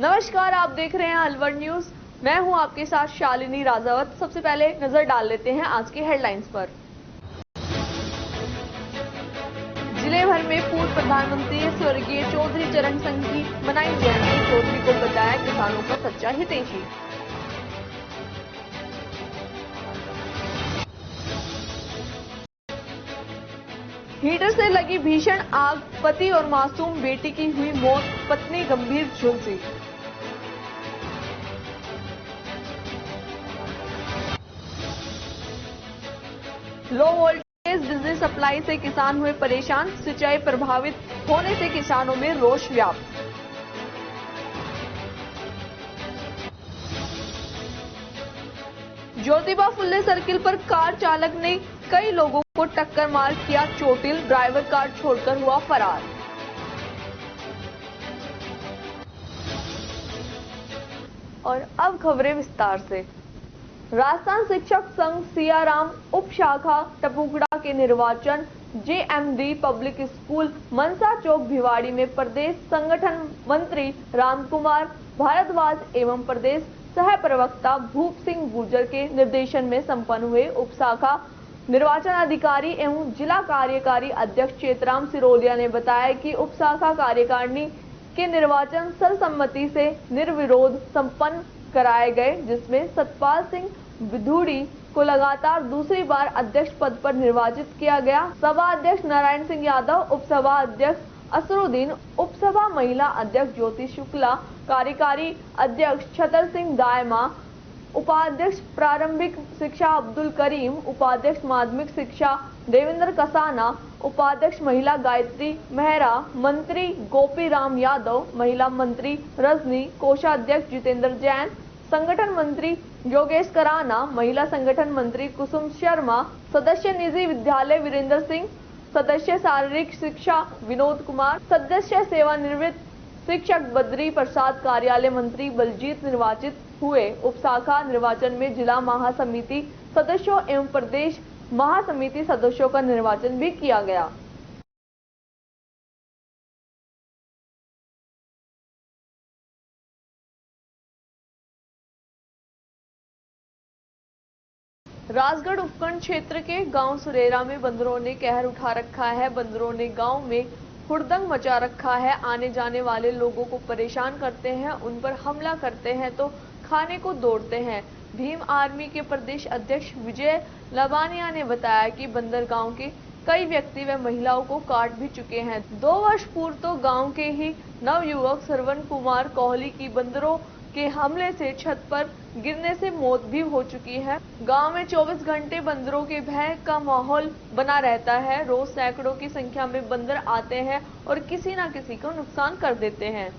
नमस्कार, आप देख रहे हैं अलवर न्यूज। मैं हूं आपके साथ शालिनी राजावत। सबसे पहले नजर डाल लेते हैं आज की हेडलाइंस पर। जिले भर में पूर्व प्रधानमंत्री स्वर्गीय चौधरी चरण सिंह की मनाई जयंती। चौधरी को बताया किसानों का सच्चा हितैषी। हीटर से लगी भीषण आग, पति और मासूम बेटी की हुई मौत, पत्नी गंभीर झुलसी। लो वोल्टेज बिजली सप्लाई से किसान हुए परेशान, सिंचाई प्रभावित होने से किसानों में रोष व्याप्त। ज्योतिबा फुले सर्किल पर कार चालक ने कई लोगों को टक्कर मार किया चोटिल, ड्राइवर कार छोड़कर हुआ फरार। और अब खबरें विस्तार से। राजस्थान शिक्षक संघ सियाराम उप शाखा टपुकड़ा के निर्वाचन जेएमडी पब्लिक स्कूल मनसा चौक भिवाड़ी में प्रदेश संगठन मंत्री रामकुमार भारद्वाज एवं प्रदेश सह प्रवक्ता भूप सिंह गुर्जर के निर्देशन में संपन्न हुए उप शाखा निर्वाचन अधिकारी एवं जिला कार्यकारी अध्यक्ष चेतराम सिरोलिया ने बताया कि उप शाखा कार्यकारिणी के निर्वाचन सर्वसम्मति से निर्विरोध संपन्न कराए गए, जिसमें सतपाल सिंह विधुड़ी को लगातार दूसरी बार अध्यक्ष पद पर निर्वाचित किया गया। सभा अध्यक्ष नारायण सिंह यादव, उपसभा अध्यक्ष असरुद्दीन, उपसभा महिला अध्यक्ष ज्योति शुक्ला, कार्यकारी अध्यक्ष छतर सिंह दायमा, उपाध्यक्ष प्रारंभिक शिक्षा अब्दुल करीम, उपाध्यक्ष माध्यमिक शिक्षा देवेंद्र कसाना, उपाध्यक्ष महिला गायत्री मेहरा, मंत्री गोपी राम यादव, महिला मंत्री रजनी, कोषाध्यक्ष जितेंद्र जैन, संगठन मंत्री योगेश कराना, महिला संगठन मंत्री कुसुम शर्मा, सदस्य निजी विद्यालय वीरेंद्र सिंह, सदस्य शारीरिक शिक्षा विनोद कुमार, सदस्य सेवानिवृत्त शिक्षक बद्री प्रसाद, कार्यालय मंत्री बलजीत निर्वाचित हुए। उप शाखा निर्वाचन में जिला महासमिति सदस्यों एवं प्रदेश महासमिति सदस्यों का निर्वाचन भी किया गया। राजगढ़ उपखंड क्षेत्र के गांव सुरेरा में बंदरों ने कहर उठा रखा है। बंदरों ने गांव में हुड़दंग मचा रखा है। आने जाने वाले लोगों को परेशान करते हैं, उन पर हमला करते हैं तो खाने को दौड़ते हैं। भीम आर्मी के प्रदेश अध्यक्ष विजय लबानिया ने बताया कि बंदर गांव के कई व्यक्ति व महिलाओं को काट भी चुके हैं। 2 वर्ष पूर्व तो गांव के ही नवयुवक श्रवण कुमार कोहली की बंदरों के हमले से छत पर गिरने से मौत भी हो चुकी है। गांव में 24 घंटे बंदरों के भय का माहौल बना रहता है। रोज सैकड़ों की संख्या में बंदर आते हैं और किसी न किसी को नुकसान कर देते हैं।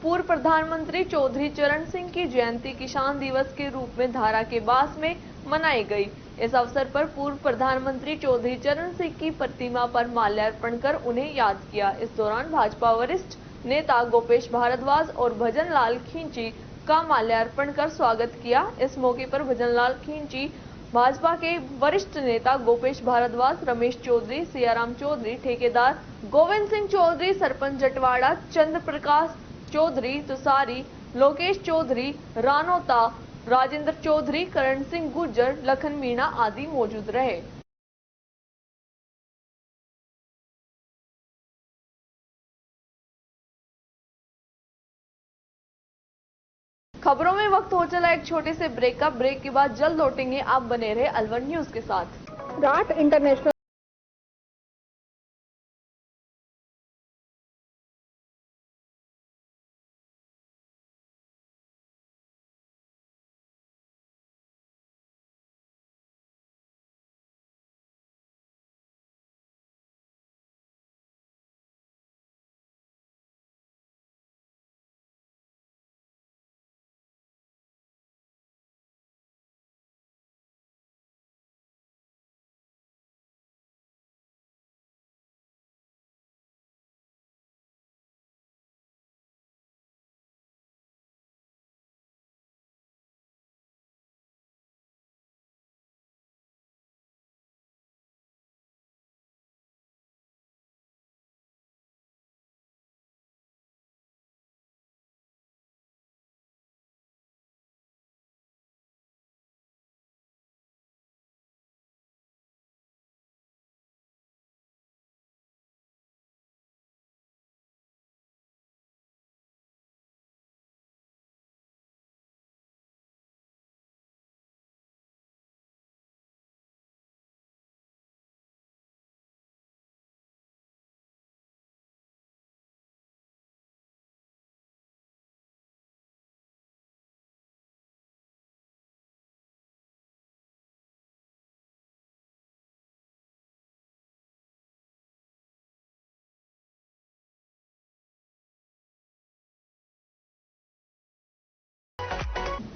पूर्व प्रधानमंत्री चौधरी चरण सिंह की जयंती किसान दिवस के रूप में धारा के बास में मनाई गई। इस अवसर पर पूर्व प्रधानमंत्री चौधरी चरण सिंह की प्रतिमा पर माल्यार्पण कर उन्हें याद किया। इस दौरान भाजपा वरिष्ठ नेता गोपेश भारद्वाज और भजन लाल खींची का माल्यार्पण कर स्वागत किया। इस मौके पर भजन लाल खींची, भाजपा के वरिष्ठ नेता गोपेश भारद्वाज, रमेश चौधरी, सियाराम चौधरी, ठेकेदार गोविंद सिंह चौधरी, सरपंच जटवाड़ा चंद्र प्रकाश चौधरी, तुसारी लोकेश चौधरी, रानोता राजेंद्र चौधरी, करण सिंह गुर्जर, लखन मीणा आदि मौजूद रहे। खबरों में वक्त हो चला एक छोटे से ब्रेक का। ब्रेक के बाद जल्द लौटेंगे, आप बने रहे अलवर न्यूज के साथ। राट इंटरनेशनल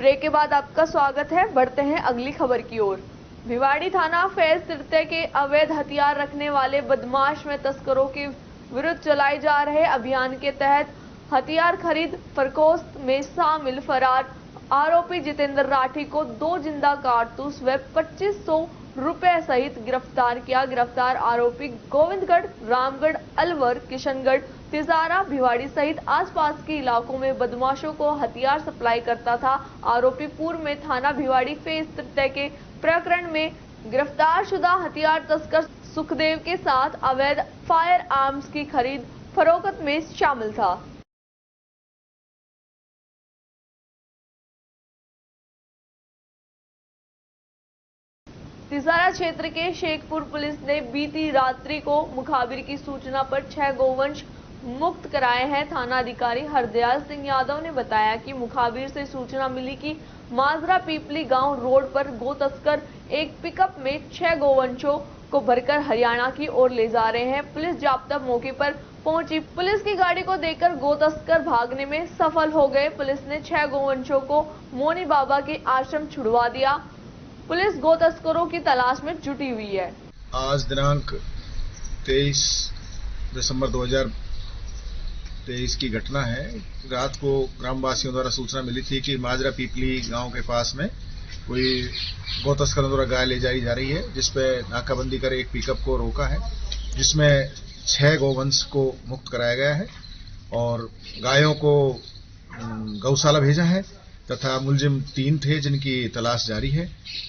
ब्रेक के बाद आपका स्वागत है। बढ़ते हैं अगली खबर की ओर। भिवाड़ी थाना फैज तृतीय के अवैध हथियार रखने वाले बदमाश में तस्करों के विरुद्ध चलाए जा रहे अभियान के तहत हथियार खरीद फरोख्त में शामिल फरार आरोपी जितेंद्र राठी को 2 जिंदा कारतूस व 2500 रुपए सहित गिरफ्तार किया। गिरफ्तार आरोपी गोविंदगढ़, रामगढ़, अलवर, किशनगढ़, तिजारा, भिवाड़ी सहित आसपास के इलाकों में बदमाशों को हथियार सप्लाई करता था। आरोपी पूर्व में थाना भिवाड़ी फेज तृतीय के प्रकरण में गिरफ्तार शुदा हथियार तस्कर सुखदेव के साथ अवैध फायर आर्म्स की खरीद फरोख्त में शामिल था। तिजारा क्षेत्र के शेखपुर पुलिस ने बीती रात्रि को मुखाबिर की सूचना पर 6 गोवंश मुक्त कराए हैं। थाना अधिकारी हरदयाल सिंह यादव ने बताया कि मुखाबिर से सूचना मिली कि माजरा पीपली गांव रोड पर गो तस्कर एक पिकअप में 6 गोवंशों को भरकर हरियाणा की ओर ले जा रहे हैं। पुलिस जाब्ता मौके पर पहुंची। पुलिस की गाड़ी को देखकर गो तस्कर भागने में सफल हो गए। पुलिस ने 6 गोवंशों को मोनी बाबा के आश्रम छुड़वा दिया। पुलिस गो तस्करों की तलाश में जुटी हुई है। आज दिनांक 23 दिसंबर 2023 की घटना है। रात को ग्रामवासियों द्वारा सूचना मिली थी कि माजरा पीपली गांव के पास में कोई गो तस्करों द्वारा गाय ले जाई जा रही है, जिसपे नाकाबंदी कर एक पिकअप को रोका है, जिसमें 6 गोवंश को मुक्त कराया गया है और गायों को गौशाला भेजा है तथा मुलजिम 3 थे जिनकी तलाश जारी है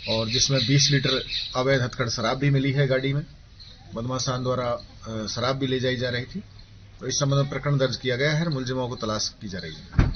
और जिसमें 20 लीटर अवैध हथकड़ शराब भी मिली है। गाड़ी में बदमाशान द्वारा शराब भी ले जाई जा रही थी, तो इस संबंध में प्रकरण दर्ज किया गया है। मुलजिमों को तलाश की जा रही है।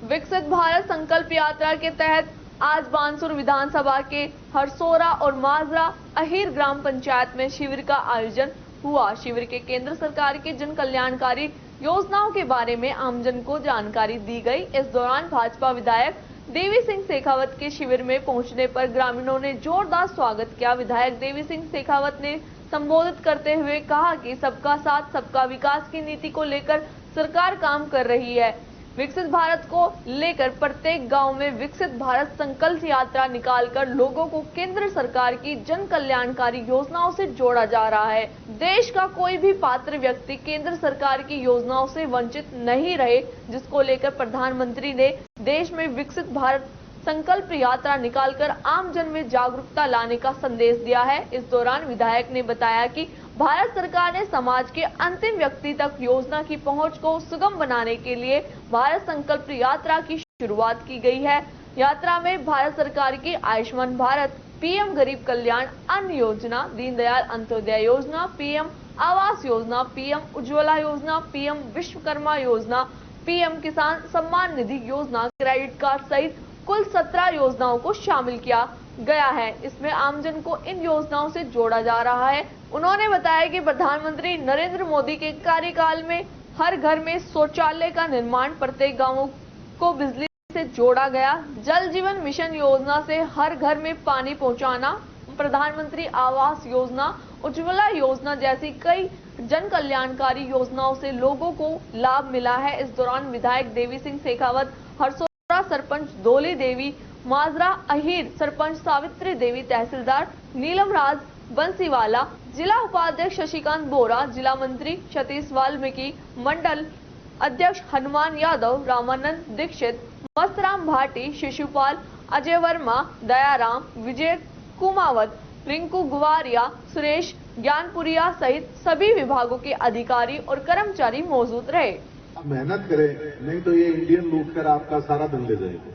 विकसित भारत संकल्प यात्रा के तहत आज बानसूर विधानसभा के हरसोरा और माजरा अहीर ग्राम पंचायत में शिविर का आयोजन हुआ। शिविर के केंद्र सरकार के जन कल्याणकारी योजनाओं के बारे में आमजन को जानकारी दी गई। इस दौरान भाजपा विधायक देवी सिंह शेखावत के शिविर में पहुंचने पर ग्रामीणों ने जोरदार स्वागत किया। विधायक देवी सिंह शेखावत ने संबोधित करते हुए कहा कि सबका साथ सबका विकास की नीति को लेकर सरकार काम कर रही है। विकसित भारत को लेकर प्रत्येक गांव में विकसित भारत संकल्प यात्रा निकालकर लोगों को केंद्र सरकार की जन कल्याणकारी योजनाओं से जोड़ा जा रहा है। देश का कोई भी पात्र व्यक्ति केंद्र सरकार की योजनाओं से वंचित नहीं रहे, जिसको लेकर प्रधानमंत्री ने देश में विकसित भारत संकल्प यात्रा निकालकर आम जन में जागरूकता लाने का संदेश दिया है। इस दौरान विधायक ने बताया कि भारत सरकार ने समाज के अंतिम व्यक्ति तक योजना की पहुंच को सुगम बनाने के लिए भारत संकल्प यात्रा की शुरुआत की गई है। यात्रा में भारत सरकार की आयुष्मान भारत, पीएम गरीब कल्याण अन्न योजना, दीनदयाल अंत्योदय योजना, पीएम आवास योजना, पीएम उज्ज्वला योजना, पीएम विश्वकर्मा योजना, पीएम किसान सम्मान निधि योजना, क्रेडिट कार्ड सहित कुल 17 योजनाओं को शामिल किया गया है। इसमें आमजन को इन योजनाओं से जोड़ा जा रहा है। उन्होंने बताया कि प्रधानमंत्री नरेंद्र मोदी के कार्यकाल में हर घर में शौचालय का निर्माण, प्रत्येक गांवों को बिजली से जोड़ा गया, जल जीवन मिशन योजना से हर घर में पानी पहुंचाना, प्रधानमंत्री आवास योजना, उज्ज्वला योजना जैसी कई जन कल्याणकारी योजनाओं से लोगों को लाभ मिला है। इस दौरान विधायक देवी सिंह शेखावत, हरसोरा सरपंच दोली देवी, माजरा अहीर सरपंच सावित्री देवी, तहसीलदार नीलम राज बंसीवाला, जिला उपाध्यक्ष शशिकांत बोरा, जिला मंत्री सतीश वाल्मीकि, मंडल अध्यक्ष हनुमान यादव, रामानंद दीक्षित, मस्तराम भाटी, शिशुपाल, अजय वर्मा, दयाराम, विजय कुमावत, रिंकू गुवारिया, सुरेश ज्ञानपुरिया सहित सभी विभागों के अधिकारी और कर्मचारी मौजूद रहे। मेहनत करें, नहीं तो ये इंडियन लूट कर आपका सारा धन ले जाएंगे।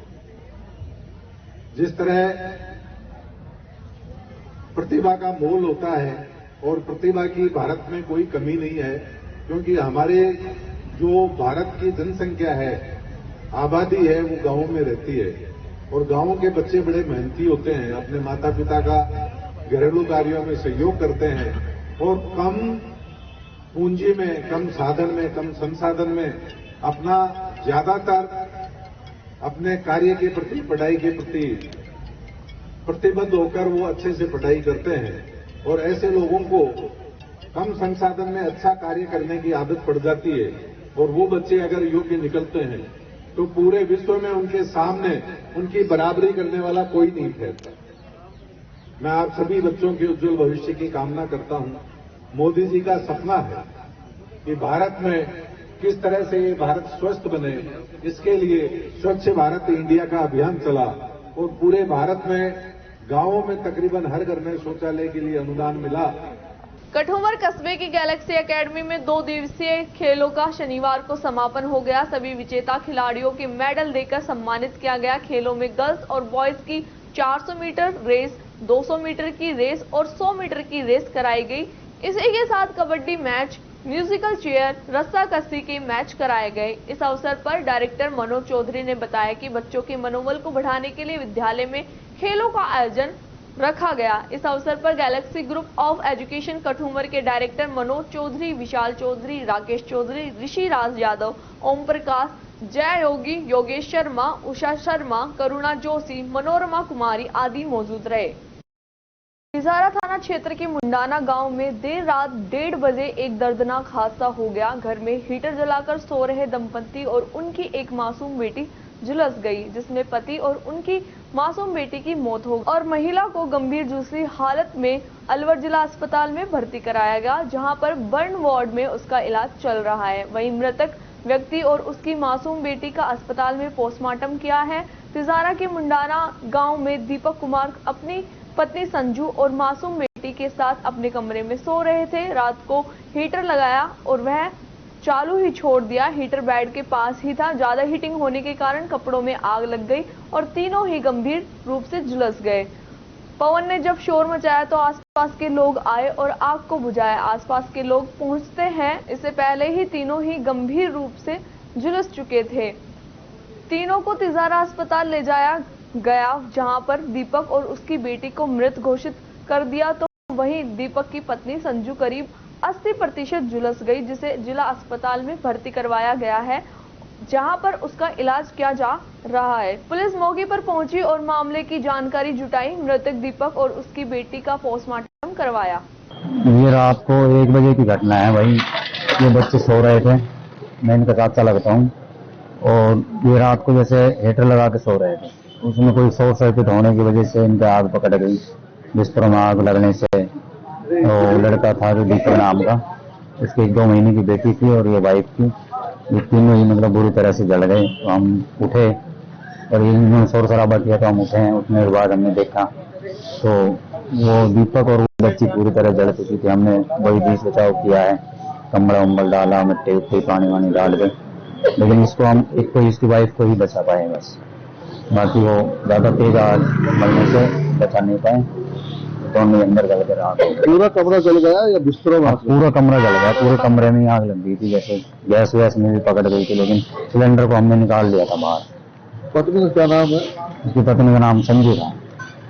जिस तरह प्रतिभा का मोल होता है और प्रतिभा की भारत में कोई कमी नहीं है, क्योंकि हमारे जो भारत की जनसंख्या है, आबादी है, वो गांवों में रहती है और गांवों के बच्चे बड़े मेहनती होते हैं, अपने माता पिता का घरेलू कार्यों में सहयोग करते हैं और कम पूंजी में, कम साधन में, कम संसाधन में अपना ज्यादातर अपने कार्य के प्रति, पढ़ाई के प्रति प्रतिबद्ध होकर वो अच्छे से पढ़ाई करते हैं और ऐसे लोगों को कम संसाधन में अच्छा कार्य करने की आदत पड़ जाती है और वो बच्चे अगर योग्य निकलते हैं तो पूरे विश्व में उनके सामने उनकी बराबरी करने वाला कोई नहीं ठहरता। मैं आप सभी बच्चों के उज्जवल भविष्य की कामना करता हूं। मोदी जी का सपना है कि भारत में किस तरह से ये भारत स्वस्थ बने, इसके लिए स्वच्छ भारत इंडिया का अभियान चला और पूरे भारत में गांवों में तकरीबन हर घर में शौचालय के लिए अनुदान मिला। कठुमर कस्बे की गैलेक्सी एकेडमी में 2 दिवसीय खेलों का शनिवार को समापन हो गया। सभी विजेता खिलाड़ियों के मेडल देकर सम्मानित किया गया। खेलों में गर्ल्स और बॉयज की 400 मीटर रेस, 200 मीटर की रेस और 100 मीटर की रेस कराई गई। इसी के साथ कबड्डी मैच, म्यूजिकल चेयर, रस्साकसी के मैच कराए गए। इस अवसर पर डायरेक्टर मनोज चौधरी ने बताया कि बच्चों के मनोबल को बढ़ाने के लिए विद्यालय में खेलों का आयोजन रखा गया। इस अवसर पर Galaxy group of education Kathumar के डायरेक्टर मनोज चौधरी, विशाल चौधरी, राकेश चौधरी, ऋषि राज यादव, ओम प्रकाश, जय योगी, योगेश शर्मा, उषा शर्मा, करुणा जोशी, मनोरमा कुमारी आदि मौजूद रहे। तिजारा थाना क्षेत्र के मुंडाना गांव में देर रात 1:30 बजे एक दर्दनाक हादसा हो गया। घर में हीटर जलाकर सो रहे दंपति और उनकी एक मासूम बेटी झुलस गई, जिसमें पति और उनकी मासूम बेटी की मौत हो गई और महिला को गंभीर दूसरी हालत में अलवर जिला अस्पताल में भर्ती कराया गया, जहां पर बर्न वार्ड में उसका इलाज चल रहा है। वहीं मृतक व्यक्ति और उसकी मासूम बेटी का अस्पताल में पोस्टमार्टम किया है। तिजारा के मुंडाना गांव में दीपक कुमार अपनी पत्नी संजू और मासूम बेटी के साथ अपने कमरे में सो रहे थे। रात को हीटर लगाया और वह चालू ही छोड़ दिया। हीटर बेड के पास ही था। ज्यादा हीटिंग होने के कारण कपड़ों में आग लग गई और तीनों ही गंभीर रूप से झुलस गए। पवन ने जब शोर मचाया तो आसपास के लोग आए और आग को बुझाया। आसपास के लोग पहुंचते हैं, इससे पहले ही तीनों ही गंभीर रूप से झुलस चुके थे। तीनों को तिजारा अस्पताल ले जाया गया, जहां पर दीपक और उसकी बेटी को मृत घोषित कर दिया, तो वहीं दीपक की पत्नी संजू करीब 80% झुलस गई, जिसे जिला अस्पताल में भर्ती करवाया गया है, जहां पर उसका इलाज किया जा रहा है। पुलिस मौके पर पहुंची और मामले की जानकारी जुटाई। मृतक दीपक और उसकी बेटी का पोस्टमार्टम करवाया। ये रात को 1 बजे की घटना है भाई। ये बच्चे सो रहे थे, मैं इनका चाचा लगता हूँ, और ये रात को जैसे हीटर लगा के सो रहे थे, उसमें कोई शॉर्ट सर्किट होने की वजह से इनके आग पकड़ गई। बिस्तरों में आग लगने से वो लड़का था जो दीपक नाम का, उसकी 2 महीने की बेटी थी और ये वाइफ थी, ये तीनों ही मतलब बुरी तरह से जल गए। तो हम उठे और इन्होंने शोर शराबा किया तो हम उठे हैं। उठने के बाद हमने देखा तो वो दीपक और वो बच्ची पूरी तरह जल चुकी थी। हमने वही बीच बचाव किया है, कमरा उम्बल डाला, मिट्टी उट्टी पानी वानी डाल के, लेकिन इसको हम एक तो इसकी वाइफ को ही बचा पाए बस, बाकी वो ज्यादा तेज आग मलने से बचा नहीं पाए। दोनों अंदर जल कर आग। पूरा कमरा जल गया या बिस्तरों में? पूरा कमरा जल गया, पूरे कमरे में आग लग गई थी। जैसे गैस वैस में भी पकड़ गई थी, लेकिन सिलेंडर को हमने निकाल लिया था बाहर। पत्नी का क्या नाम है? उसकी पत्नी का नाम संजू था।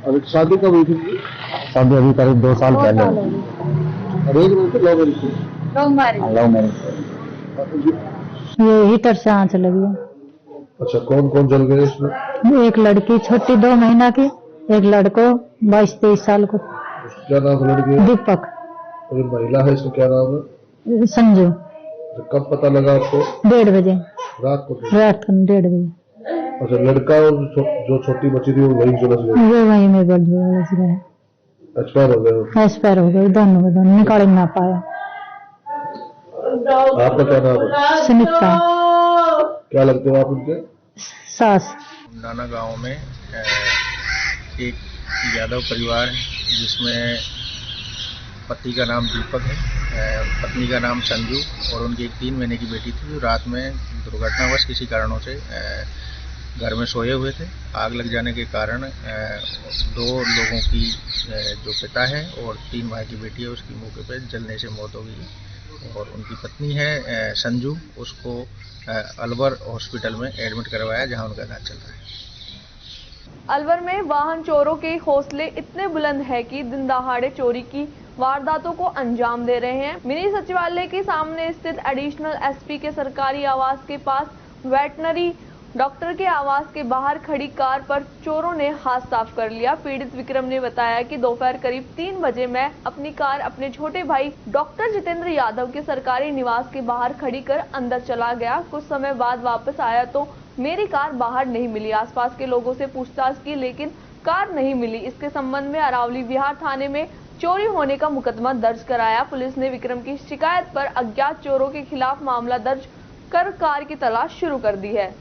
और शादी कब हुई थी? शादी अभी करीब 2 साल पहले। अरेंज मैरिज थी, लव मैरिज थी? Love marriage. ये हीटर से आंच लगी है। अच्छा, कौन कौन जल गए इसमें? एक लड़की छोटी 2 महीना की, एक लड़को 22-23 साल को। क्या नाम है लड़की? दीपक। और महिला है, इसका क्या नाम है? संजू। तो कब पता लगा आपको? 1:30 बजे रात को? रात को 1:30 बजे। अच्छा, लड़का और जो छोटी बच्ची थी वो वहीं झुलस गई? वो वहीं में झुलस गए। एक्सपायर हो गए? एक्सपायर हो गए दोनों को, दोनों निकाल ना पाया। आपका क्या नाम है? सुनीता। क्या लगते हो आप उनके? सास। मुंडाना गांव में एक यादव परिवार है, जिसमें पति का नाम दीपक है, पत्नी का नाम संजू और उनकी एक 3 महीने की बेटी थी, जो रात में दुर्घटनावश किसी कारणों से घर में सोए हुए थे। आग लग जाने के कारण 2 लोगों की जो पिता है और 3 भाई की बेटी है, उसकी मौके पर जलने से मौत हो गई। और उनकी पत्नी है संजू, उसको अलवर हॉस्पिटल में एडमिट करवाया, जहां उनका इलाज चल रहा है। अलवर में वाहन चोरों के हौसले इतने बुलंद है कि दिन दहाड़े चोरी की वारदातों को अंजाम दे रहे हैं। मिनी सचिवालय के सामने स्थित एडिशनल एसपी के सरकारी आवास के पास वेटनरी डॉक्टर के आवास के बाहर खड़ी कार पर चोरों ने हाथ साफ कर लिया। पीड़ित विक्रम ने बताया कि दोपहर करीब 3 बजे मैं अपनी कार अपने छोटे भाई डॉक्टर जितेंद्र यादव के सरकारी निवास के बाहर खड़ी कर अंदर चला गया। कुछ समय बाद वापस आया तो मेरी कार बाहर नहीं मिली। आसपास के लोगों से पूछताछ की लेकिन कार नहीं मिली। इसके संबंध में अरावली विहार थाने में चोरी होने का मुकदमा दर्ज कराया। पुलिस ने विक्रम की शिकायत पर अज्ञात चोरों के खिलाफ मामला दर्ज कर कार की तलाश शुरू कर दी है।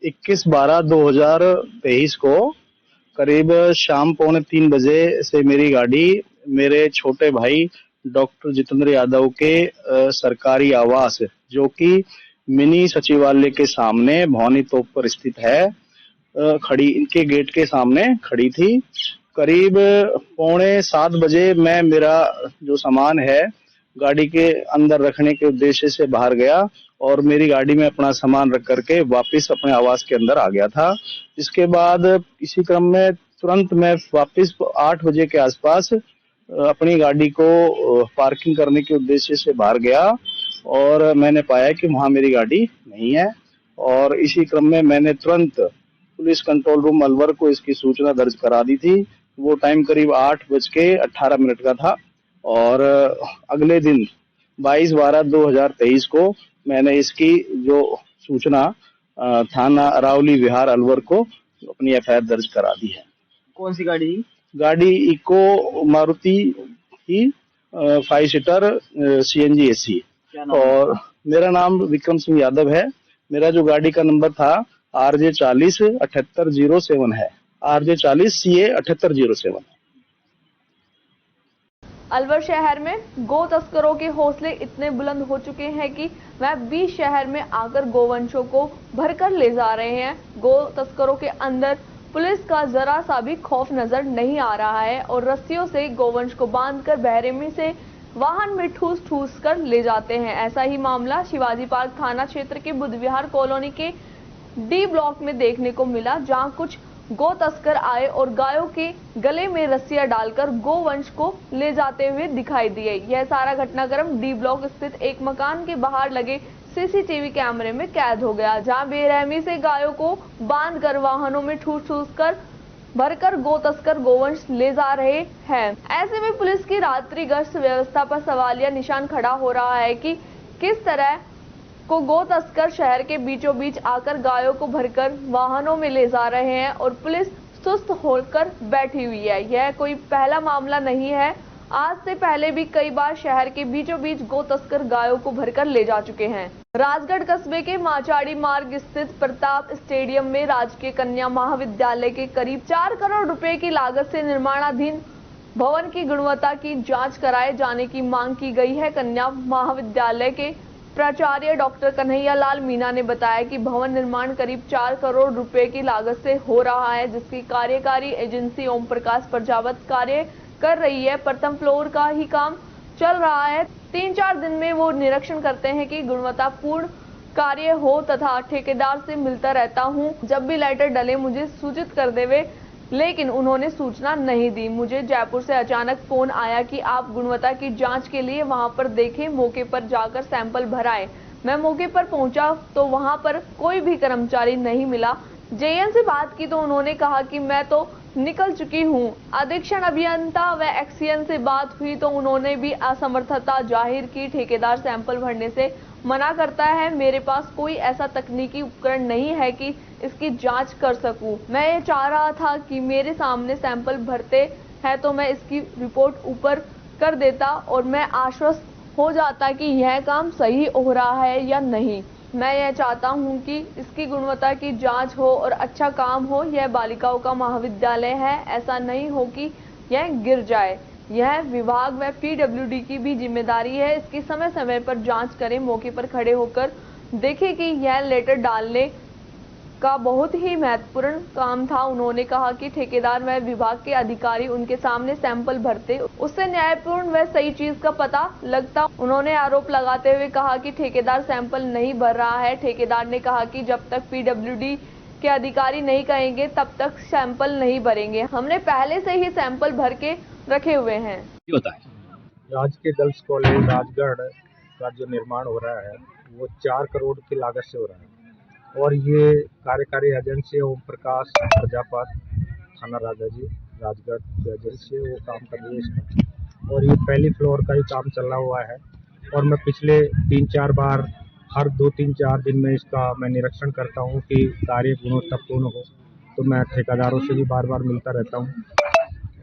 21/12/2023 को करीब शाम 2:45 बजे से मेरी गाड़ी मेरे छोटे भाई डॉक्टर जितेंद्र यादव के सरकारी आवास जो कि मिनी सचिवालय के सामने भवानी तोप पर स्थित है खड़ी, इनके गेट के सामने खड़ी थी। करीब 6:45 बजे मैं मेरा जो सामान है गाड़ी के अंदर रखने के उद्देश्य से बाहर गया और मेरी गाड़ी में अपना सामान रख करके वापस अपने आवास के अंदर आ गया था। इसके बाद इसी क्रम में तुरंत मैं वापस 8 बजे के आसपास अपनी गाड़ी को पार्किंग करने के उद्देश्य से बाहर गया और मैंने पाया कि वहां मेरी गाड़ी नहीं है और इसी क्रम में मैंने तुरंत पुलिस कंट्रोल रूम अलवर को इसकी सूचना दर्ज करा दी थी। वो टाइम करीब 8:18 का था और अगले दिन 22/12/2023 को मैंने इसकी जो सूचना थाना अरावली विहार अलवर को अपनी एफआईआर दर्ज करा दी है। कौन सी गाड़ी? गाड़ी इको मारुति की 5 सीटर CNG AC और मेरा नाम विक्रम सिंह यादव है। मेरा जो गाड़ी का नंबर था RJ 40 7807 है। RJ 40 CA 7807। अलवर शहर में गो तस्करों के हौसले इतने बुलंद हो चुके हैं कि वह बीच शहर में आकर गोवंशों को भरकर ले जा रहे हैं। गो तस्करों के अंदर पुलिस का जरा सा भी खौफ नजर नहीं आ रहा है और रस्सियों से गोवंश को बांधकर बहरेमी से वाहन में ठूस ठूस कर ले जाते हैं। ऐसा ही मामला शिवाजी पार्क थाना क्षेत्र के बुद्ध विहार कॉलोनी के D ब्लॉक में देखने को मिला, जहां कुछ गो तस्कर आए और गायों के गले में रस्सियां डालकर गोवंश को ले जाते हुए दिखाई दिए। यह सारा घटनाक्रम D ब्लॉक स्थित एक मकान के बाहर लगे CCTV कैमरे में कैद हो गया, जहां बेरहमी से गायों को बांधकर वाहनों में ठूस ठूस कर भरकर गो तस्कर गोवंश ले जा रहे हैं। ऐसे में पुलिस की रात्रि गश्त व्यवस्था पर सवालिया निशान खड़ा हो रहा है कि किस तरह को गो तस्कर शहर के बीचों बीच आकर गायों को भरकर वाहनों में ले जा रहे हैं और पुलिस सुस्त होकर बैठी हुई है। यह कोई पहला मामला नहीं है। आज से पहले भी कई बार शहर के बीचों बीच गो तस्कर गायों को भरकर ले जा चुके हैं। राजगढ़ कस्बे के माचाड़ी मार्ग स्थित प्रताप स्टेडियम में राजकीय कन्या महाविद्यालय के करीब 4 करोड़ रुपए की लागत से निर्माणाधीन भवन की गुणवत्ता की जांच कराए जाने की मांग की गई है। कन्या महाविद्यालय के प्राचार्य डॉक्टर कन्हैया लाल मीना ने बताया कि भवन निर्माण करीब 4 करोड़ रुपए की लागत से हो रहा है, जिसकी कार्यकारी एजेंसी ओम प्रकाश प्रजापत कार्य कर रही है। प्रथम फ्लोर का ही काम चल रहा है। 3-4 दिन में वो निरीक्षण करते हैं कि गुणवत्तापूर्ण कार्य हो तथा ठेकेदार से मिलता रहता हूं। जब भी लेटर डले मुझे सूचित कर देवे, लेकिन उन्होंने सूचना नहीं दी। मुझे जयपुर से अचानक फोन आया कि आप गुणवत्ता की जांच के लिए वहां पर देखें, मौके पर जाकर सैंपल भराए। मैं मौके पर पहुंचा तो वहां पर कोई भी कर्मचारी नहीं मिला। JN से बात की तो उन्होंने कहा कि मैं तो निकल चुकी हूं। अधीक्षण अभियंता व एक्सीएन से बात हुई तो उन्होंने भी असमर्थता जाहिर की। ठेकेदार सैंपल भरने से मना करता है। मेरे पास कोई ऐसा तकनीकी उपकरण नहीं है कि इसकी जांच कर सकूं। मैं ये चाह रहा था कि मेरे सामने सैंपल भरते हैं तो मैं इसकी रिपोर्ट ऊपर कर देता और मैं आश्वस्त हो जाता कि यह काम सही हो रहा है या नहीं। मैं यह चाहता हूं कि इसकी गुणवत्ता की जांच हो और अच्छा काम हो। यह बालिकाओं का महाविद्यालय है, ऐसा नहीं हो कि यह गिर जाए। यह विभाग व PWD की भी जिम्मेदारी है। इसकी समय समय पर जांच करें, मौके पर खड़े होकर देखें कि यह लेटर डालने का बहुत ही महत्वपूर्ण काम था। उन्होंने कहा कि ठेकेदार व विभाग के अधिकारी उनके सामने सैंपल भरते, उससे न्यायपूर्ण व सही चीज का पता लगता। उन्होंने आरोप लगाते हुए कहा कि ठेकेदार सैंपल नहीं भर रहा है। ठेकेदार ने कहा कि जब तक PWD के अधिकारी नहीं कहेंगे तब तक सैंपल नहीं भरेंगे। हमने पहले से ही सैंपल भर के रखे हुए हैं। राजकीय गर्ल्स कॉलेज राजगढ़ का जो निर्माण हो रहा है वो 4 करोड़ की लागत से हो रहा है और ये कार्यकारी एजेंसी ओम प्रकाश प्रजापत थाना राजगढ़ की एजेंसी है, वो काम कर रही है इसका। और ये पहली फ्लोर का ही काम चल रहा हुआ है और मैं पिछले 3-4 बार हर 2-3-4 दिन में इसका मैं निरीक्षण करता हूँ कि कार्य गुणवत्तापूर्ण हो। तो मैं ठेकेदारों से भी बार बार मिलता रहता हूँ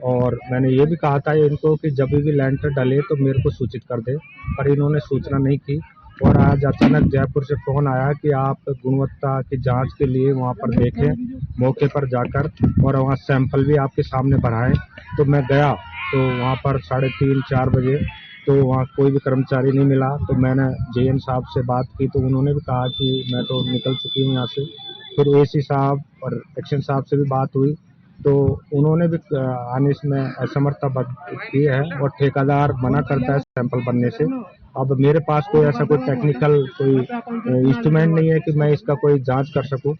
और मैंने ये भी कहा था इनको कि जब भी लैंटर डले तो मेरे को सूचित कर दे, पर इन्होंने सूचना नहीं की। और आज अचानक जयपुर से फ़ोन आया कि आप गुणवत्ता की जांच के लिए वहाँ पर देखें, मौके पर जाकर, और वहाँ सैंपल भी आपके सामने भराएं। तो मैं गया तो वहाँ पर 3:30-4 बजे तो वहाँ कोई भी कर्मचारी नहीं मिला। तो मैंने जेएन साहब से बात की तो उन्होंने भी कहा कि मैं तो निकल चुकी हूँ यहाँ से। फिर एसी साहब और एक्शन साहब से भी बात हुई तो उन्होंने भी आने में असमर्थता की है और ठेकेदार मना करता है सैंपल बनने से। अब मेरे पास कोई ऐसा कोई टेक्निकल कोई इंस्ट्रूमेंट नहीं है कि मैं इसका कोई जांच कर सकूं।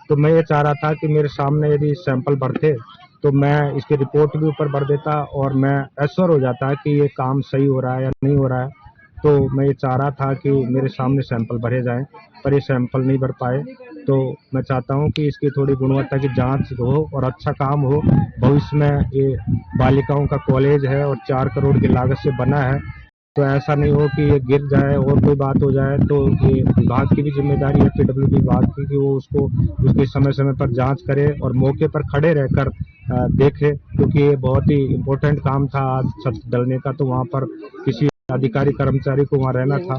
तो मैं ये चाह रहा था कि मेरे सामने यदि सैंपल भरते तो मैं इसकी रिपोर्ट भी ऊपर भर देता और मैं एश्योर हो जाता कि ये काम सही हो रहा है या नहीं हो रहा है। तो मैं ये चाह रहा था कि मेरे सामने सैंपल भरे जाएं, पर ये सैंपल नहीं भर पाए। तो मैं चाहता हूं कि इसकी थोड़ी गुणवत्ता की जांच हो और अच्छा काम हो। भविष्य में ये बालिकाओं का कॉलेज है और 4 करोड़ की लागत से बना है, तो ऐसा नहीं हो कि ये गिर जाए और कोई बात हो जाए। तो ये विभाग की भी जिम्मेदारी है, पीडब्ल्यूडी विभाग की, कि वो उसको उसकी समय समय पर जांच करे और मौके पर खड़े रहकर देखे, क्योंकि ये बहुत ही इम्पोर्टेंट काम था आज छत डलने का। तो वहाँ पर किसी अधिकारी कर्मचारी को वहाँ रहना था।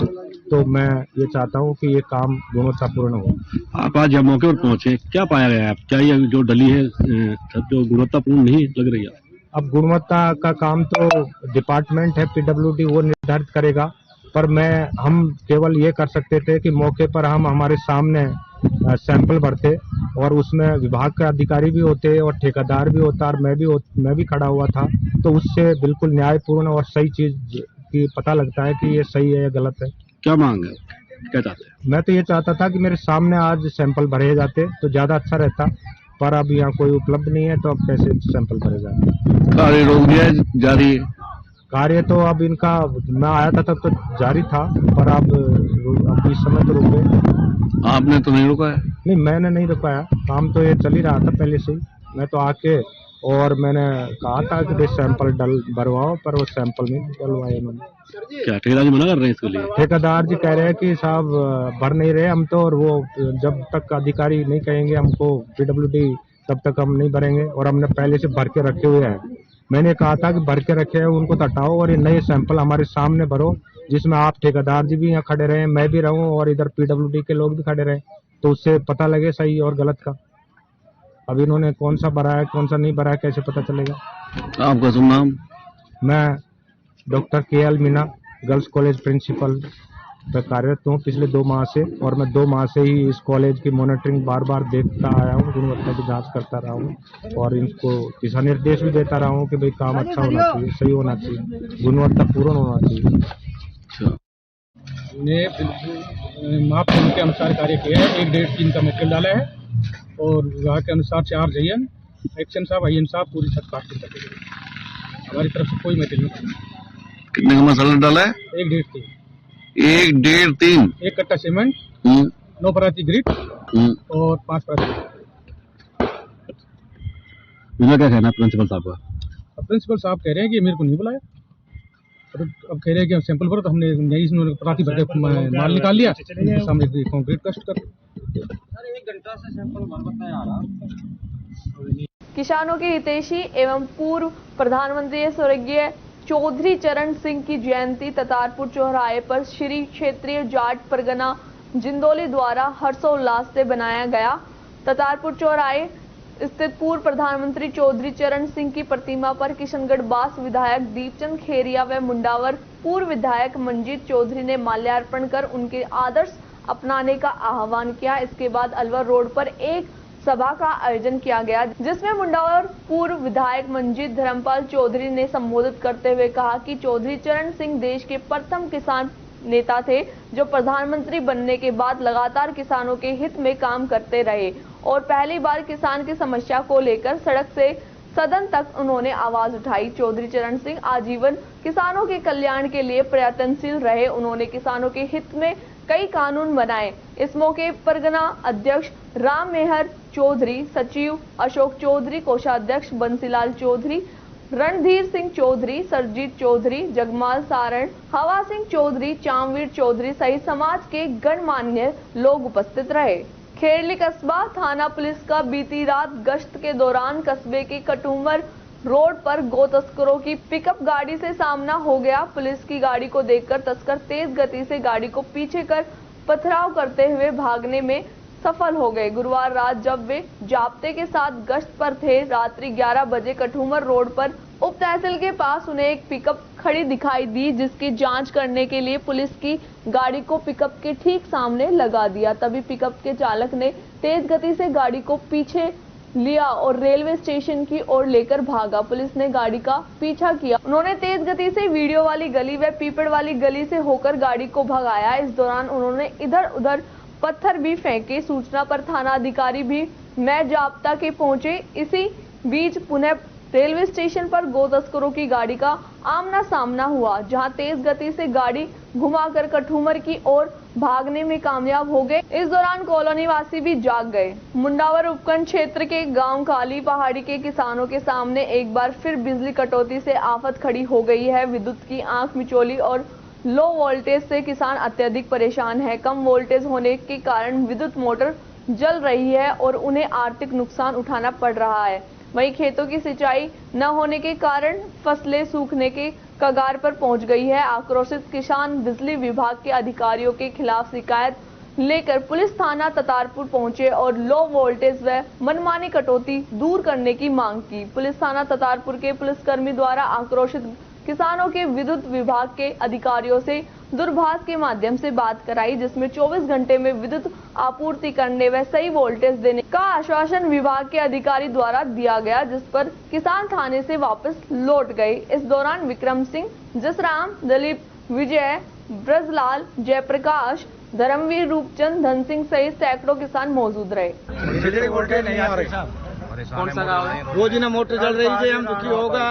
तो मैं ये चाहता हूँ कि ये काम गुणवत्तापूर्ण हो। आप आज जब मौके पर पहुंचे, क्या पाया गया? आप क्या ये जो डली है छत जो गुणवत्तापूर्ण नहीं लग रही है? अब गुणवत्ता का काम तो डिपार्टमेंट है पीडब्ल्यूडी, वो निर्धारित करेगा, पर हम केवल ये कर सकते थे कि मौके पर हम हमारे सामने सैंपल भरते और उसमें विभाग के अधिकारी भी होते और ठेकेदार भी होता और मैं भी खड़ा हुआ था। तो उससे बिल्कुल न्यायपूर्ण और सही चीज की पता लगता है कि ये सही है या गलत है। क्या मांग है, क्या चाहते हैं? मैं तो ये चाहता था कि मेरे सामने आज सैंपल भरे जाते तो ज्यादा अच्छा रहता, पर अब यहाँ कोई उपलब्ध नहीं है तो अब कैसे सैंपल भरे जाते। कार्य रोक दिया जारी है? कार्य तो अब इनका, मैं आया था तब तो जारी था, पर अब इस समय तो रुके। आपने तो नहीं रुका है? नहीं, मैंने नहीं रुकाया, काम तो ये चल ही रहा था पहले से ही। मैं तो आके और मैंने कहा था कि भाई सैंपल भरवाओ, पर वो सैंपल नहीं डलवाए उन्होंने। क्या ठेकेदार जी मना कर रहे हैं इसके लिए? ठेकेदार जी कह रहे हैं कि साहब भर नहीं रहे हम तो, और वो जब तक अधिकारी नहीं कहेंगे हमको पीडब्ल्यूडी तब तक हम नहीं भरेंगे, और हमने पहले से भर के रखे हुए हैं। मैंने कहा था कि भर के रखे हैं उनको हटाओ और ये नए सैंपल हमारे सामने भरो, जिसमें आप ठेकेदार जी भी यहाँ खड़े रहे, मैं भी रहूं और इधर पीडब्ल्यूडी के लोग भी खड़े रहे, तो उससे पता लगे सही और गलत का। अब इन्होंने कौन सा भरा है कौन सा नहीं भरा है कैसे पता चलेगा? आपका शुभ नाम? मैं doctor KL Meena girls college principal पर कार्यरत हूँ पिछले 2 माह से, और मैं 2 माह से ही इस कॉलेज की मॉनिटरिंग बार बार देखता आया हूँ, गुणवत्ता की जांच करता रहा हूँ और इनको दिशा निर्देश भी देता रहा हूँ कि भाई काम अच्छा होना चाहिए, सही होना चाहिए, गुणवत्तापूर्ण होना चाहिए। ने बिल्कुल मापदंड के अनुसार कार्य किया है। 1.5-3 का मटेरियल डाला है और विभाग के अनुसार 4 जेएन, एक्शन साहब, आईएन साहब पूरी छत काट के हमारी तरफ से कोई मटेरियल नहीं। कितने का मसाला डाला है? 1.5-3। 1.5-3? 1 कट्टा सीमेंट, 9 पराती ग्रिट और 5 पराती। मुझे क्या कहना है प्रिंसिपल साहब का? प्रिंसिपल साहब कह रहे हैं कि मेरे को नहीं बुलाया, अब कह रहे हैं कि सैंपल भरो, तो हमने नई पराती भर के माल निकाल लिया, उनके सामने कंक्रीट टेस्ट कर। 1 घंटा से सैंपल भर बताया आ रहा। किसानों के हितैषी एवं पूर्व प्रधानमंत्री स्वर्गीय चौधरी चरण सिंह की जयंती ततारपुर चौराहे पर श्री क्षेत्रीय जाट परगना जिंदौली द्वारा हर्षोल्लास से बनाया गया। ततारपुर चौराहे स्थित पूर्व प्रधानमंत्री चौधरी चरण सिंह की प्रतिमा पर किशनगढ़ बास विधायक दीपचंद खेरिया व मुंडावर पूर्व विधायक मंजीत चौधरी ने माल्यार्पण कर उनके आदर्श अपनाने का आह्वान किया। इसके बाद अलवर रोड पर एक सभा का आयोजन किया गया, जिसमें मुंडावर पूर्व विधायक मंजीत धर्मपाल चौधरी ने संबोधित करते हुए कहा कि चौधरी चरण सिंह देश के प्रथम किसान नेता थे, जो प्रधानमंत्री बनने के बाद लगातार किसानों के हित में काम करते रहे और पहली बार किसान की समस्या को लेकर सड़क से सदन तक उन्होंने आवाज उठाई। चौधरी चरण सिंह आजीवन किसानों के कल्याण के लिए प्रयत्नशील रहे। उन्होंने किसानों के हित में कई कानून बनाए। इस मौके परगना अध्यक्ष राम मेहर चौधरी, सचिव अशोक चौधरी, कोषाध्यक्ष बंसीलाल चौधरी, रणधीर सिंह चौधरी, सरजीत चौधरी, जगमाल सारण, हवा सिंह चौधरी, चामवीर चौधरी सहित समाज के गणमान्य लोग उपस्थित रहे। खेरली कस्बा थाना पुलिस का बीती रात गश्त के दौरान कस्बे के कटुमर रोड पर गो तस्करों की पिकअप गाड़ी से सामना हो गया। पुलिस की गाड़ी को देखकर तस्कर तेज गति से गाड़ी को पीछे कर पथराव करते हुए भागने में सफल हो गए। गुरुवार रात जब वे जाब्ते के साथ गश्त पर थे, रात्रि 11 बजे कठूमर रोड पर उप तहसील के पास उन्हें एक पिकअप खड़ी दिखाई दी, जिसकी जांच करने के लिए पुलिस की गाड़ी को पिकअप के ठीक सामने लगा दिया। तभी पिकअप के चालक ने तेज गति से गाड़ी को पीछे लिया और रेलवे स्टेशन की ओर लेकर भागा। पुलिस ने गाड़ी का पीछा किया। उन्होंने तेज गति से वीडियो वाली गली व पीपड़ वाली गली से होकर गाड़ी को भगाया। इस दौरान उन्होंने इधर उधर पत्थर भी फेंके। सूचना पर थाना अधिकारी भी मैं जाब्ता के पहुंचे। इसी बीच पुनः रेलवे स्टेशन पर गो तस्करों की गाड़ी का आमना सामना हुआ, जहां तेज गति से गाड़ी घुमाकर कठूमर की ओर भागने में कामयाब हो गए। इस दौरान कॉलोनी वासी भी जाग गए। मुंडावर उपखंड क्षेत्र के गांव काली पहाड़ी के किसानों के सामने एक बार फिर बिजली कटौती से आफत खड़ी हो गई है। विद्युत की आंख मिचौली और लो वोल्टेज से किसान अत्यधिक परेशान है। कम वोल्टेज होने के कारण विद्युत मोटर जल रही है और उन्हें आर्थिक नुकसान उठाना पड़ रहा है। वहीं खेतों की सिंचाई न होने के कारण फसलें सूखने के कगार पर पहुंच गई है। आक्रोशित किसान बिजली विभाग के अधिकारियों के खिलाफ शिकायत लेकर पुलिस थाना ततारपुर पहुंचे और लो वोल्टेज व मनमानी कटौती दूर करने की मांग की। पुलिस थाना ततारपुर के पुलिसकर्मी द्वारा आक्रोशित किसानों के विद्युत विभाग के अधिकारियों से दूरभाष के माध्यम से बात कराई, जिसमें 24 घंटे में विद्युत आपूर्ति करने व सही वोल्टेज देने का आश्वासन विभाग के अधिकारी द्वारा दिया गया, जिस पर किसान थाने से वापस लौट गए। इस दौरान विक्रम सिंह, जसराम, दलीप, विजय, ब्रजलाल, जयप्रकाश, धर्मवीर, रूपचंद, धन सिंह सहित सैकड़ों किसान मौजूद रहे। वोल्टेज नहीं आ रही। कौन सा गाँव है? रोज ना मोटर चल रही है, हम दुखी होगा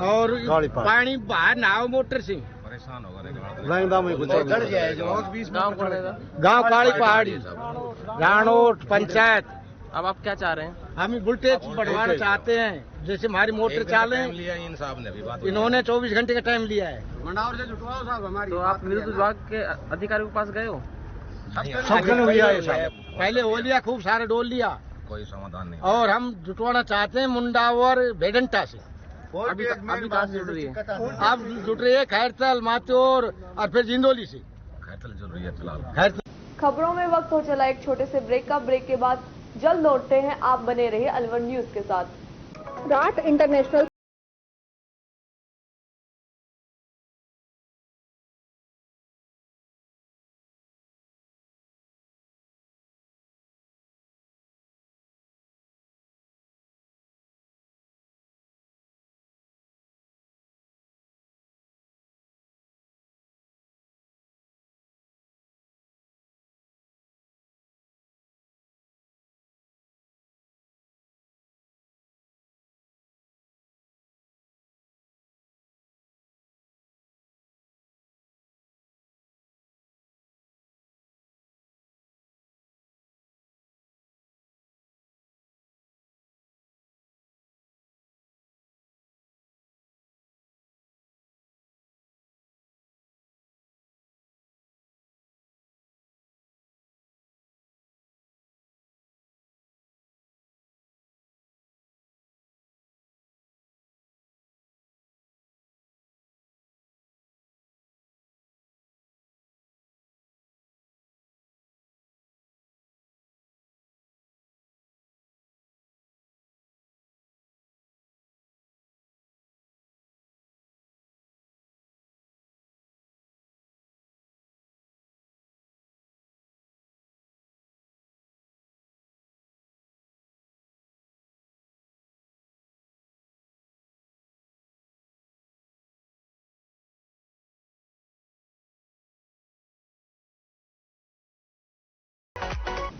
और पानी बाहर नाव मोटर से परेशान होगा। गाँव काली पहाड़ी, रानोट पंचायत। अब आप क्या चाह रहे हैं? हम वोल्टेज बढ़वाना चाहते हैं, जैसे हमारी मोटर चाले। इन्होंने 24 घंटे का टाइम लिया है। मंडावर से जुटवाओ साहब हमारी। तो आप विद्युत विभाग के अधिकारियों के पास गए हो? सब लिया है साहब। पहले हो लिया, खूब सारे डोल लिया, कोई समाधान नहीं। और हम जुटवाना चाहते हैं मुंडावर बेडंटा से। अभी कहाँ से जुड़ रही है? अब जुट रही है खैरतल, मात्योर और फिर जिंदोली से। खैरतल जुड़ रही है फिलहाल। खबरों में वक्त हो चला एक छोटे से ब्रेक का। ब्रेक के बाद जल्द लौटते हैं। आप बने रहिए अलवर न्यूज के साथ। राट इंटरनेशनल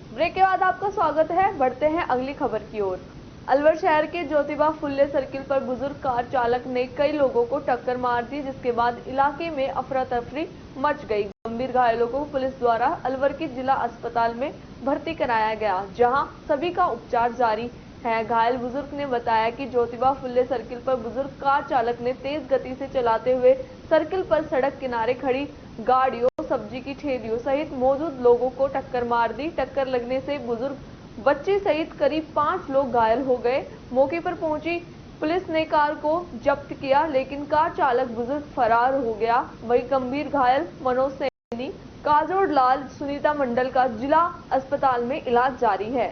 ब्रेक के बाद आपका स्वागत है। बढ़ते हैं अगली खबर की ओर। अलवर शहर के ज्योतिबा फुल्ले सर्किल पर बुजुर्ग कार चालक ने कई लोगों को टक्कर मार दी, जिसके बाद इलाके में अफरा तफरी मच गई। गंभीर घायलों को पुलिस द्वारा अलवर के जिला अस्पताल में भर्ती कराया गया, जहां सभी का उपचार जारी है। घायल बुजुर्ग ने बताया कि ज्योतिबा फुले सर्किल पर बुजुर्ग कार चालक ने तेज गति से चलाते हुए सर्किल पर सड़क किनारे खड़ी गाड़ियों, सब्जी की ठेलियों सहित मौजूद लोगों को टक्कर मार दी। टक्कर लगने से बुजुर्ग, बच्चे सहित करीब 5 लोग घायल हो गए। मौके पर पहुंची पुलिस ने कार को जब्त किया, लेकिन कार चालक बुजुर्ग फरार हो गया। वहीं गंभीर घायल मनोज सैनी, काजोड़ लाल, सुनीता मंडल का जिला अस्पताल में इलाज जारी है।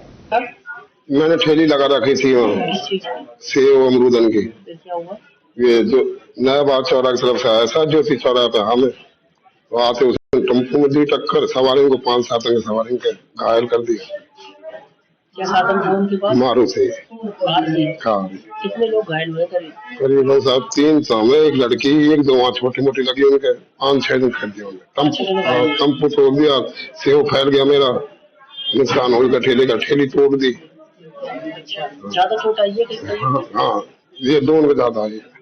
मैंने ठेली लगा रखी थी वहाँ सेव अमरूदन की, ये जो नया बाग चौरा की तरफ से आया था, ज्योति चौरा पे हमें वहां से उसने टेम्पो में दी टक्कर। सवारी को 5 सात के सवारी के घायल कर दिया। क्या साधन था उनके पास? मारुति। हाँ। कितने लोग घायल हुए? करीबन साहब 3 में, एक लड़की, एक 2 वहाँ छोटी मोटी लगी, उनके 5-6 दिन कर दिया उन्हें। टम्पू तोड़ दिया, सेव फैल गया, मेरा नुकसान हो गया, ठेले का ठेली तोड़ दी। ज्यादा चोट आई है? हाँ, ये दोनों में ज्यादा आई है।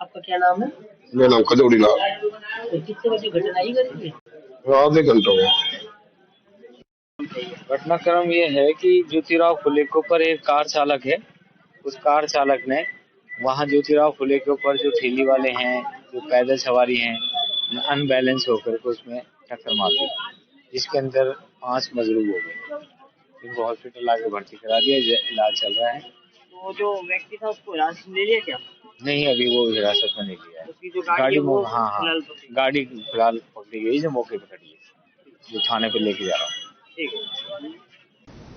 आपका क्या नाम है? मेरा नाम खजौड़ी लाल। कितने बजे घटना आई? आधे घंटे हुए। घटनाक्रम ये है कि ज्योतिराव फुले के ऊपर एक कार चालक है। उस कार चालक ने वहां ज्योतिराव फुले के ऊपर जो ठेली वाले हैं, जो पैदल सवारी हैं, अनबैलेंस होकर के उसमें टक्कर मार दी, जिसके अंदर 5 मजरूब हो गए। इनको हॉस्पिटल लाके भर्ती करा दिया, इलाज चल रहा है। तो जो व्यक्ति था उसको हिरासत में ले लिया क्या? नहीं, अभी वो हिरासत में नहीं लिया है। उसकी जो गाड़ी गाड़ी फिलहाल पकड़ी गई, जो मौके पर खड़ी है, जो थाने पे लेके जा रहा हूँ।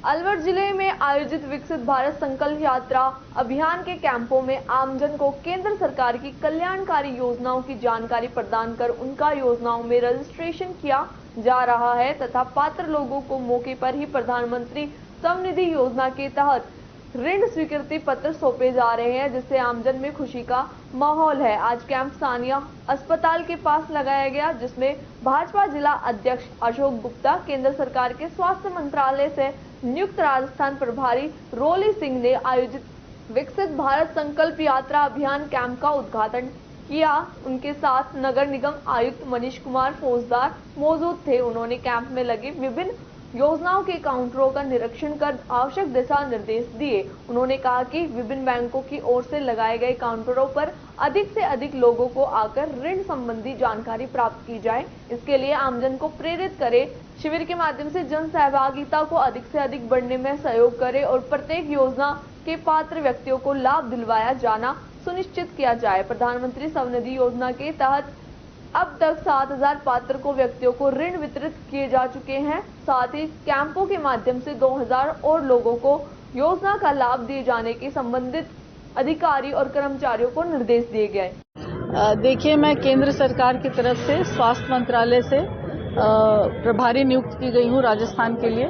अलवर जिले में आयोजित विकसित भारत संकल्प यात्रा अभियान के कैंपों में आमजन को केंद्र सरकार की कल्याणकारी योजनाओं की जानकारी प्रदान कर उनका योजनाओं में रजिस्ट्रेशन किया जा रहा है तथा पात्र लोगों को मौके पर ही प्रधानमंत्री स्वनिधि योजना के तहत ऋण स्वीकृति पत्र सौंपे जा रहे हैं, जिससे आमजन में खुशी का माहौल है। आज कैंप सानिया अस्पताल के पास लगाया गया, जिसमें भाजपा जिला अध्यक्ष अशोक गुप्ता, केंद्र सरकार के स्वास्थ्य मंत्रालय से नियुक्त राजस्थान प्रभारी रोली सिंह ने आयोजित विकसित भारत संकल्प यात्रा अभियान कैंप का उद्घाटन किया। उनके साथ नगर निगम आयुक्त मनीष कुमार फौजदार मौजूद थे। उन्होंने कैंप में लगे विभिन्न योजनाओं के काउंटरों का निरीक्षण कर आवश्यक दिशा निर्देश दिए। उन्होंने कहा कि विभिन्न बैंकों की ओर से लगाए गए काउंटरों पर अधिक से अधिक लोगों को आकर ऋण संबंधी जानकारी प्राप्त की जाए। इसके लिए आमजन को प्रेरित करें, शिविर के माध्यम से जन सहभागिता को अधिक से अधिक बढ़ने में सहयोग करें और प्रत्येक योजना के पात्र व्यक्तियों को लाभ दिलवाया जाना सुनिश्चित किया जाए। प्रधानमंत्री स्वनिधि योजना के तहत अब तक 7,000 पात्र को व्यक्तियों को ऋण वितरित किए जा चुके हैं। साथ ही कैंपों के माध्यम से 2,000 और लोगों को योजना का लाभ दिए जाने के संबंधित अधिकारी और कर्मचारियों को निर्देश दिए गए। देखिए, मैं केंद्र सरकार की तरफ से स्वास्थ्य मंत्रालय से प्रभारी नियुक्त की गई हूँ राजस्थान के लिए।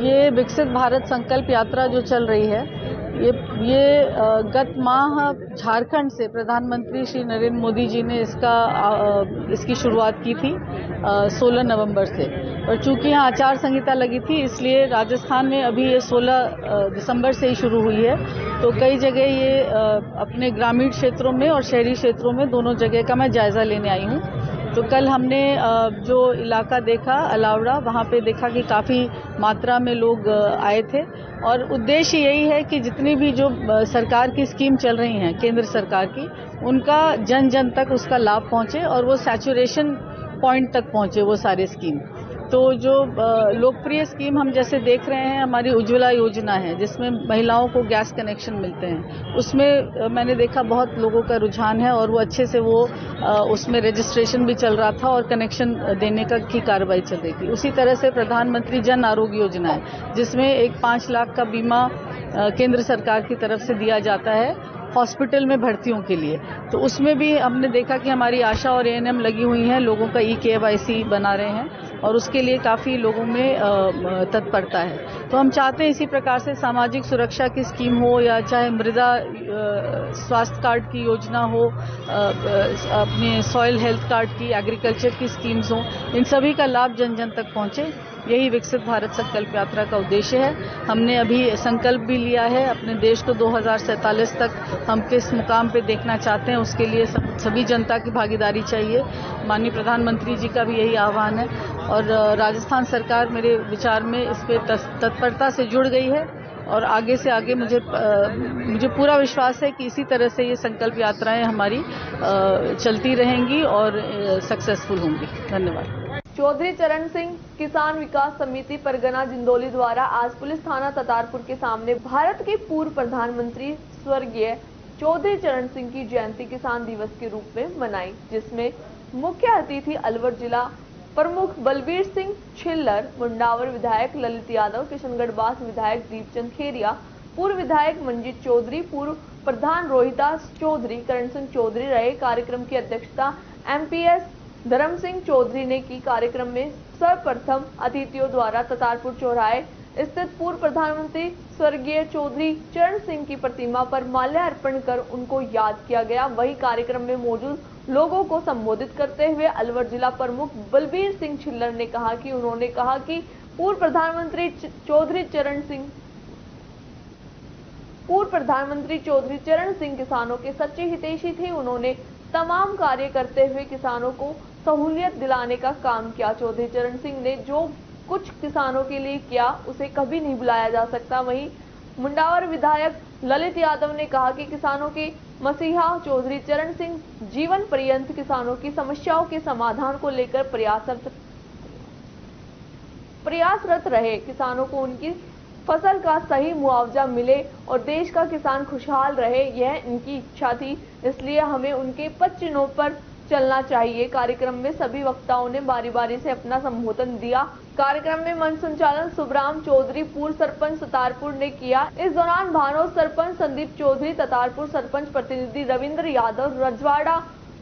ये विकसित भारत संकल्प यात्रा जो चल रही है, ये गत माह झारखंड से प्रधानमंत्री श्री नरेंद्र मोदी जी ने इसकी शुरुआत की थी 16 नवंबर से, और चूंकि यहाँ आचार संहिता लगी थी, इसलिए राजस्थान में अभी ये 16 दिसंबर से ही शुरू हुई है। तो कई जगह ये अपने ग्रामीण क्षेत्रों में और शहरी क्षेत्रों में दोनों जगह का मैं जायजा लेने आई हूँ। तो कल हमने जो इलाका देखा अलावड़ा, वहाँ पे देखा कि काफ़ी मात्रा में लोग आए थे, और उद्देश्य यही है कि जितनी भी जो सरकार की स्कीम चल रही हैं केंद्र सरकार की, उनका जन जन तक उसका लाभ पहुँचे और वो सैचुरेशन पॉइंट तक पहुँचे वो सारी स्कीम। तो जो लोकप्रिय स्कीम हम जैसे देख रहे हैं, हमारी उज्ज्वला योजना है जिसमें महिलाओं को गैस कनेक्शन मिलते हैं, उसमें मैंने देखा बहुत लोगों का रुझान है और वो अच्छे से वो उसमें रजिस्ट्रेशन भी चल रहा था और कनेक्शन देने की कार्रवाई चल रही थी। उसी तरह से प्रधानमंत्री जन आरोग्य योजना है जिसमें एक 5 लाख का बीमा केंद्र सरकार की तरफ से दिया जाता है हॉस्पिटल में भर्तियों के लिए। तो उसमें भी हमने देखा कि हमारी आशा और एएनएम लगी हुई हैं, लोगों का ई-केवाईसी बना रहे हैं और उसके लिए काफ़ी लोगों में तत्परता है। तो हम चाहते हैं इसी प्रकार से सामाजिक सुरक्षा की स्कीम हो या चाहे मृदा स्वास्थ्य कार्ड की योजना हो, अपने सॉइल हेल्थ कार्ड की, एग्रीकल्चर की स्कीम्स हो, इन सभी का लाभ जन जन तक पहुँचे। यही विकसित भारत संकल्प यात्रा का उद्देश्य है। हमने अभी संकल्प भी लिया है अपने देश को 2047 तक हम किस मुकाम पे देखना चाहते हैं, उसके लिए सभी जनता की भागीदारी चाहिए। माननीय प्रधानमंत्री जी का भी यही आह्वान है और राजस्थान सरकार मेरे विचार में इस पे तत्परता से जुड़ गई है और आगे से आगे मुझे पूरा विश्वास है कि इसी तरह से ये संकल्प यात्राएं हमारी चलती रहेंगी और सक्सेसफुल होंगी। धन्यवाद। चौधरी चरण सिंह किसान विकास समिति परगना जिंदौली द्वारा आज पुलिस थाना ततारपुर के सामने भारत के पूर्व प्रधानमंत्री स्वर्गीय चौधरी चरण सिंह की जयंती किसान दिवस के रूप में मनाई, जिसमें मुख्य अतिथि अलवर जिला प्रमुख बलबीर सिंह छिल्लर, मुंडावर विधायक ललित यादव, किशनगढ़ बास विधायक दीपचंद खेरिया, पूर्व विधायक मंजीत चौधरी, पूर्व प्रधान रोहिदास चौधरी, करण सिंह चौधरी रहे। कार्यक्रम की अध्यक्षता एमपीएस धर्म सिंह चौधरी ने की। कार्यक्रम में सर्वप्रथम अतिथियों द्वारा ततारपुर चौराहे स्थित पूर्व प्रधानमंत्री स्वर्गीय चौधरी चरण सिंह की प्रतिमा पर माल्यार्पण कर उनको याद किया गया। वहीं कार्यक्रम में मौजूद लोगों को संबोधित करते हुए अलवर जिला प्रमुख बलबीर सिंह छिल्लर ने कहा कि उन्होंने कहा कि पूर्व प्रधानमंत्री चौधरी चरण सिंह किसानों के सच्चे हितैषी थे। उन्होंने तमाम कार्य करते हुए किसानों को सहूलियत दिलाने का काम किया। चौधरी चरण सिंह ने जो कुछ किसानों के लिए किया उसे कभी नहीं भुलाया जा सकता। वहीं मुंडावर विधायक ललित यादव ने कहा कि किसानों के मसीहा चौधरी चरण सिंह जीवन पर्यंत किसानों की समस्याओं के समाधान को लेकर प्रयासरत रहे। किसानों को उनकी फसल का सही मुआवजा मिले और देश का किसान खुशहाल रहे, यह इनकी इच्छा थी। इसलिए हमें उनके पद चिन्हों पर चलना चाहिए। कार्यक्रम में सभी वक्ताओं ने बारी बारी से अपना संबोधन दिया। कार्यक्रम में मंच संचालन सुब्राम चौधरी पूर्व सरपंच ततारपुर ने किया। इस दौरान भानोद सरपंच संदीप चौधरी, ततारपुर सरपंच प्रतिनिधि रविंद्र यादव, रजवाड़ा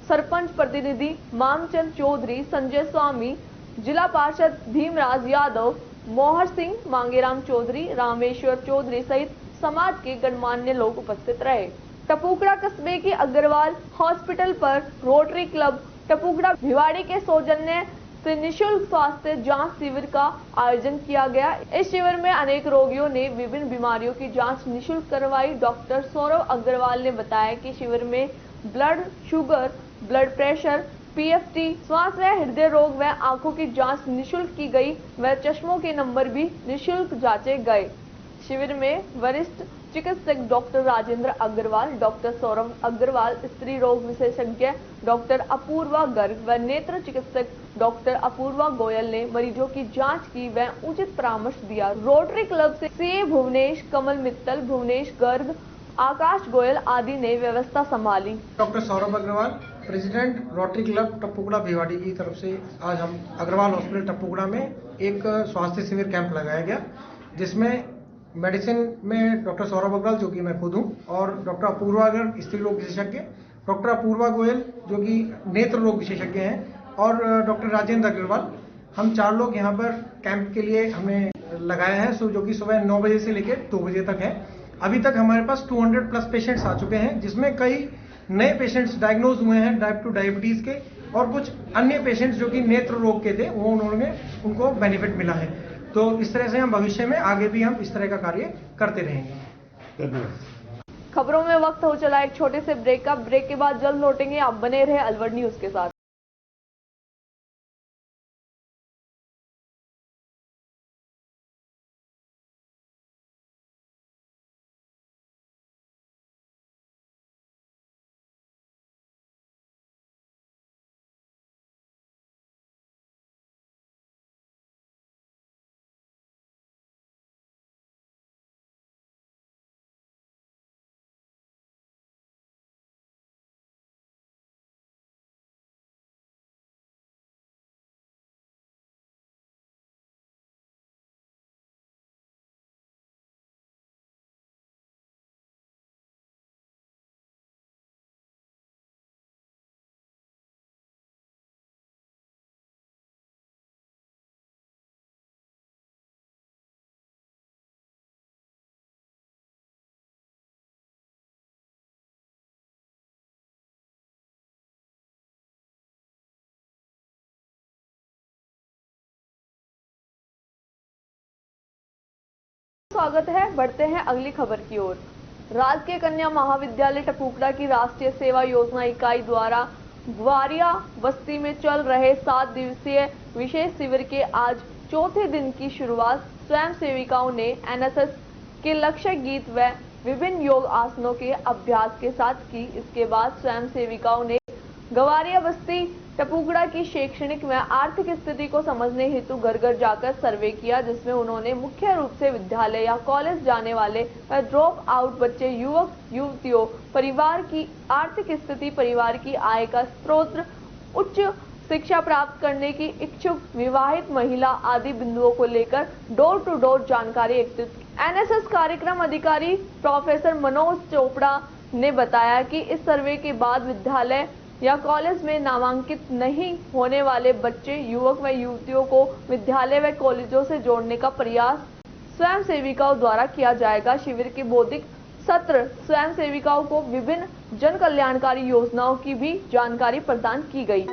सरपंच प्रतिनिधि मामचंद चौधरी, संजय स्वामी, जिला पार्षद भीमराज यादव, मोहर सिंह, मांगेराम चौधरी, रामेश्वर चौधरी सहित समाज के गणमान्य लोग उपस्थित रहे। टपुकड़ा कस्बे के अग्रवाल हॉस्पिटल पर रोटरी क्लब टपुकड़ा भिवाड़ी के सौजन्य से निःशुल्क स्वास्थ्य जांच शिविर का आयोजन किया गया। इस शिविर में अनेक रोगियों ने विभिन्न बीमारियों की जांच निःशुल्क करवाई। डॉक्टर सौरभ अग्रवाल ने बताया कि शिविर में blood sugar, blood pressure, PFT, श्वास व हृदय रोग व आंखों की जांच निःशुल्क की गई व चश्मों के नंबर भी निःशुल्क जांचे गए। शिविर में वरिष्ठ चिकित्सक डॉक्टर राजेंद्र अग्रवाल, डॉक्टर सौरभ अग्रवाल, स्त्री रोग विशेषज्ञ डॉक्टर अपूर्वा गर्ग व नेत्र चिकित्सक डॉक्टर अपूर्वा गोयल ने मरीजों की जांच की व उचित परामर्श दिया। रोटरी क्लब से सीए भुवनेश, कमल मित्तल, भुवनेश गर्ग, आकाश गोयल आदि ने व्यवस्था संभाली। Doctor Saurabh Agarwal, president Rotary Club Tapukara Bhiwadi की तरफ से आज हम अग्रवाल हॉस्पिटल टपुकड़ा में एक स्वास्थ्य शिविर कैंप लगाया गया, जिसमें मेडिसिन में डॉक्टर सौरभ अग्रवाल जो कि मैं खुद हूँ और डॉक्टर अपूर्वा गर्ग स्त्री रोग विशेषज्ञ, डॉक्टर अपूर्वा गोयल जो कि नेत्र रोग विशेषज्ञ हैं और डॉक्टर राजेंद्र अग्रवाल, हम 4 लोग यहाँ पर कैंप के लिए हमने लगाया है, जो कि सुबह 9 बजे से लेकर 2 बजे तक है। अभी तक हमारे पास 200 प्लस पेशेंट्स आ चुके हैं, जिसमें कई नए पेशेंट्स डायग्नोज हुए हैं टाइप 2 डायबिटीज के, और कुछ अन्य पेशेंट्स जो कि नेत्र रोग के थे वो उनको बेनिफिट मिला है। तो इस तरह से हम भविष्य में आगे भी हम इस तरह का कार्य करते रहेंगे। धन्यवाद। खबरों में वक्त हो चला एक छोटे से ब्रेक का। ब्रेक के बाद जल्द लौटेंगे, आप बने रहे अलवर न्यूज के साथ। स्वागत है। बढ़ते हैं अगली खबर की ओर। राजकीय कन्या महाविद्यालय टपुकड़ा की राष्ट्रीय सेवा योजना इकाई द्वारा ग्वारिया बस्ती में चल रहे 7 दिवसीय विशेष शिविर के आज चौथे दिन की शुरुआत स्वयं सेविकाओं ने एनएसएस के लक्ष्य गीत व विभिन्न योग आसनों के अभ्यास के साथ की। इसके बाद स्वयं सेविकाओं ने गवारिया बस्ती टपुगड़ा की शैक्षणिक व आर्थिक स्थिति को समझने हेतु घर घर जाकर सर्वे किया, जिसमें उन्होंने मुख्य रूप से विद्यालय या कॉलेज जाने वाले व ड्रॉप आउट बच्चे, युवक युवतियों, परिवार की आर्थिक स्थिति, परिवार की आय का स्रोत, उच्च शिक्षा प्राप्त करने की इच्छुक विवाहित महिला आदि बिंदुओं को लेकर डोर टू डोर जानकारी एकत्रित की। एनएसएस कार्यक्रम अधिकारी प्रोफेसर मनोज चोपड़ा ने बताया कि इस सर्वे के बाद विद्यालय या कॉलेज में नामांकित नहीं होने वाले बच्चे, युवक व युवतियों को विद्यालय व कॉलेजों से जोड़ने का प्रयास स्वयं सेविकाओं द्वारा किया जाएगा। शिविर के बौद्धिक सत्र स्वयं सेविकाओं को विभिन्न जन कल्याणकारी योजनाओं की भी जानकारी प्रदान की गई।